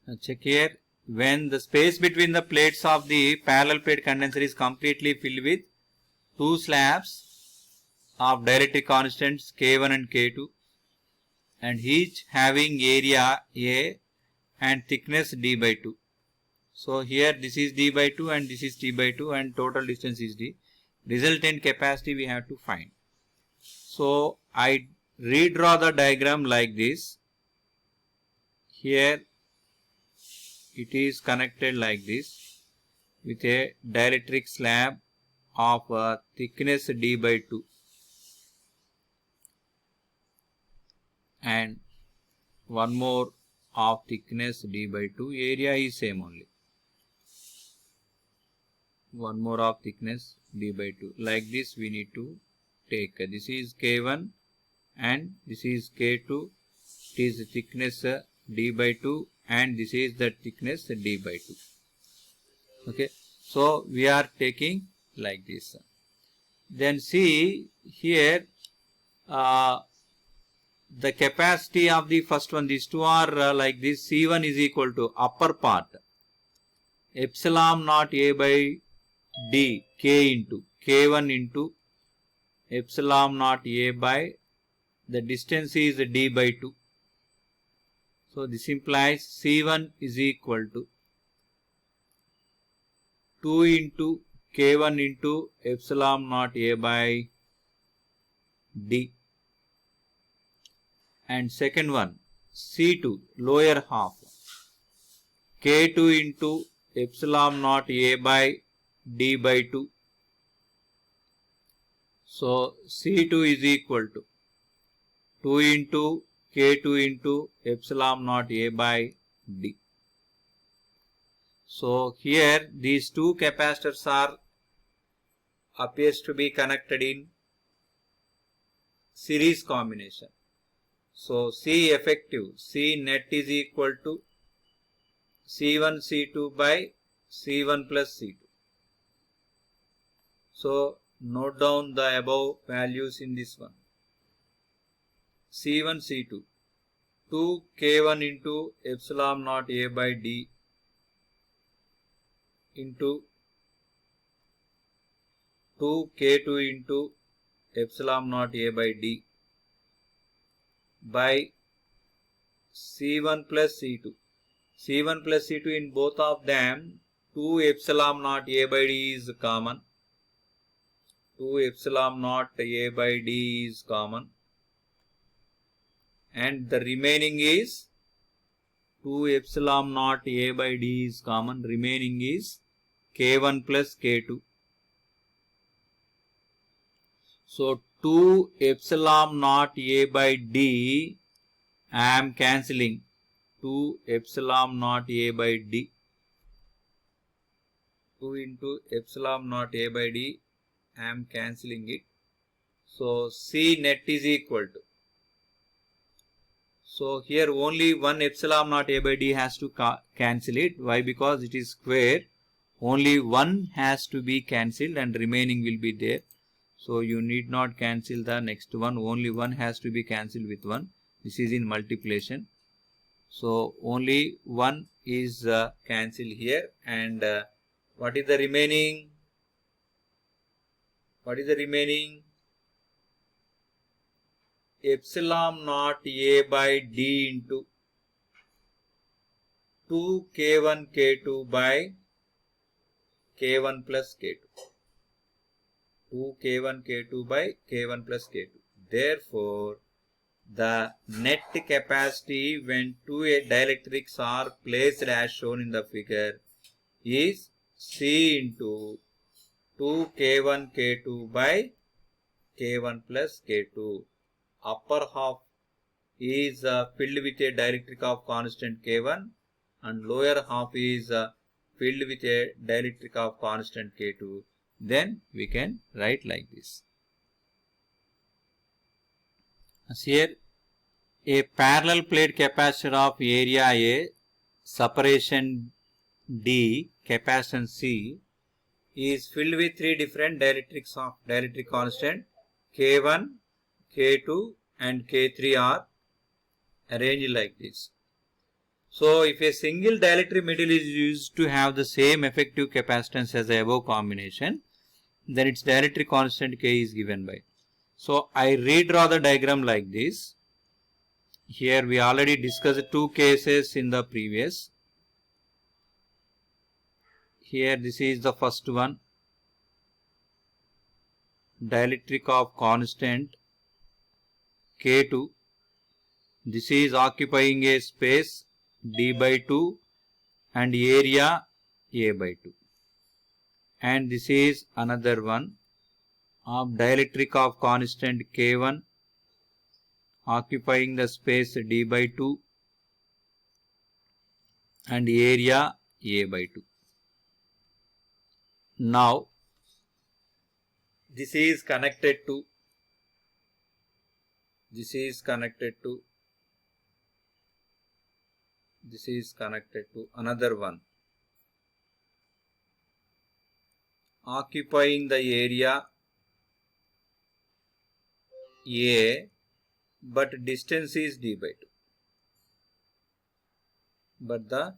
Now check here. When the space between the plates of the parallel plate condenser is completely filled with two slabs of dielectric constants K1 and K2 and each having area A and thickness d by 2. So here this is d by 2 and this is t by 2 and total distance is d. Resultant capacity we have to find. So I redraw the diagram like this. Here it is connected like this with a dielectric slab of thickness d by 2 and one more of thickness d by 2. Area is same only. One more of thickness d by 2. Like this we need to take. This is K1 and this is K2. It is thickness d by 2 and this is the thickness d by 2. Okay. So we are taking like this. Then see here the capacity of the first one. These two are like this. C1 is equal to upper part epsilon naught A by D K into K1 into epsilon naught A by the distance is d by 2. So this implies C1 is equal to 2 into K1 into epsilon naught A by D. And second one C2 lower half K2 into epsilon naught A by D by 2. So C2 is equal to 2 into K2 into epsilon naught A by D. So here these two capacitors are appears to be connected in series combination. So C effective, C net is equal to C1 C2 by C1 plus C2. So note down the above values in this one. C1 C2 2 K1 into epsilon naught A by D into 2 K2 into epsilon naught A by D by C1 plus C2. C1 plus C2 in both of them 2 epsilon naught A by D is common. 2 epsilon naught A by D is common. And the remaining is 2 epsilon naught A by D is common. Remaining is K1 plus K2. So 2 epsilon naught A by D I am cancelling. 2 epsilon naught A by D. 2 into epsilon naught A by D I am cancelling it. So C net is equal to. So here only one epsilon naught A by D has to cancel it. Why? Because it is square. Only one has to be cancelled and remaining will be there. So you need not cancel the next one. Only one has to be cancelled with one. This is in multiplication. So only one is cancelled here. And what is the remaining? What is the remaining? Epsilon naught A by D into 2 K1 K2 by K1 plus K2. 2 K1 K2 by K1 plus K2. Therefore, the net capacity when two dielectrics are placed as shown in the figure is C into 2 K1 K2 by K1 plus K2. Upper half is filled with a dielectric of constant K1 and lower half is filled with a dielectric of constant K2. Then we can write like this. As here a parallel plate capacitor of area A, separation D, capacitance C is filled with three different dielectrics of dielectric constant K1, K2 and K3 are arranged like this. So if a single dielectric material is used to have the same effective capacitance as the above combination, then its dielectric constant K is given by. So I redraw the diagram like this. Here we already discussed two cases in the previous. Here this is the first one. Dielectric of constant K2. This is occupying a space d by 2 and area a by 2. And this is another one of dielectric of constant K1 occupying the space d by 2 and area a by 2. Now this is connected to another one occupying the area A, but distance is d by 2. But the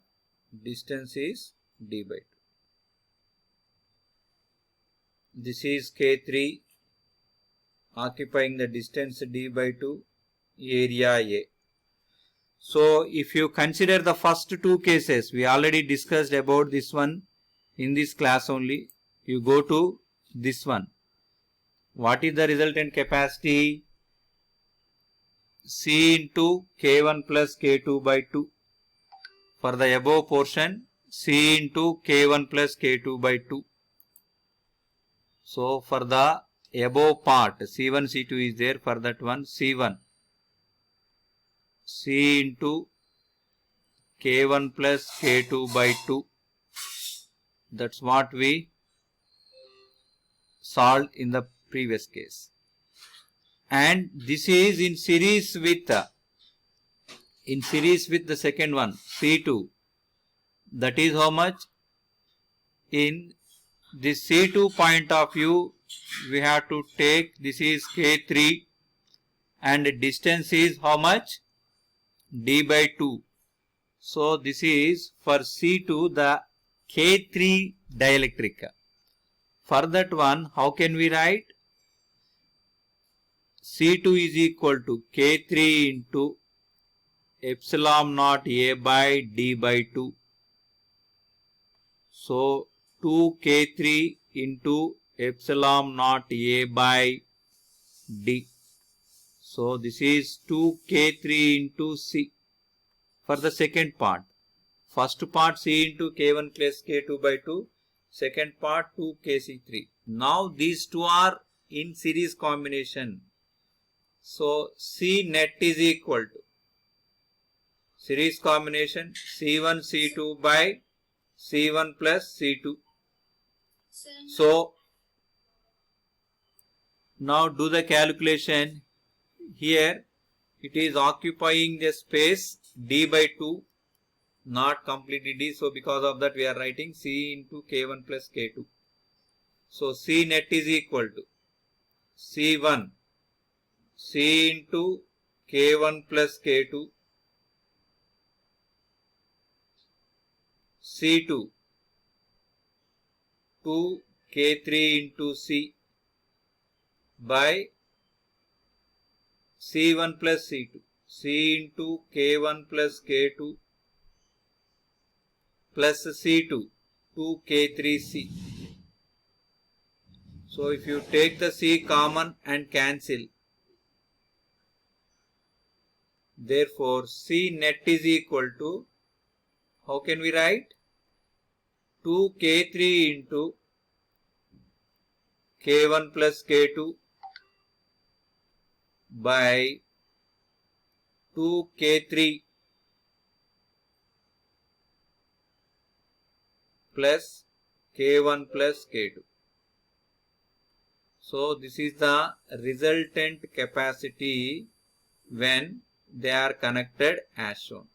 distance is d by 2. This is K3 occupying the distance d by 2, area A. So if you consider the first two cases, we already discussed about this one in this class only. You go to this one. What is the resultant capacity? C into K1 plus K2 by 2. For the above portion, C into K1 plus K2 by 2. So for the above part, C1, C2 is there. For that one, C1. C into K1 plus K2 by 2. That's what we solved in the previous case. And this is in series with the second one, C2. That is how much? In this C2 point of view, we have to take, this is K3 and distance is how much? D by 2. So this is for C2 the K3 dielectric. For that one, how can we write? C2 is equal to K3 into epsilon naught A by D by 2. So 2K3 into epsilon naught A by D. So this is 2K3 into C. For the second part, first part C into K1 plus K2 by 2, second part 2KC3. Now these two are in series combination. So C net is equal to series combination C1 C2 by C1 plus C2. So now do the calculation. Here it is occupying the space D by 2, not completely D. So because of that we are writing C into K1 plus K2. So C net is equal to C1 C into K1 plus K2 C2 2K3 into C by C1 plus C2 C into K1 plus K2 plus C2 2K3C. So if you take the C common and cancel, therefore C net is equal to, how can we write? 2K3 into K1 plus K2 by 2K3 plus K1 plus K2. So this is the resultant capacity when they are connected as shown.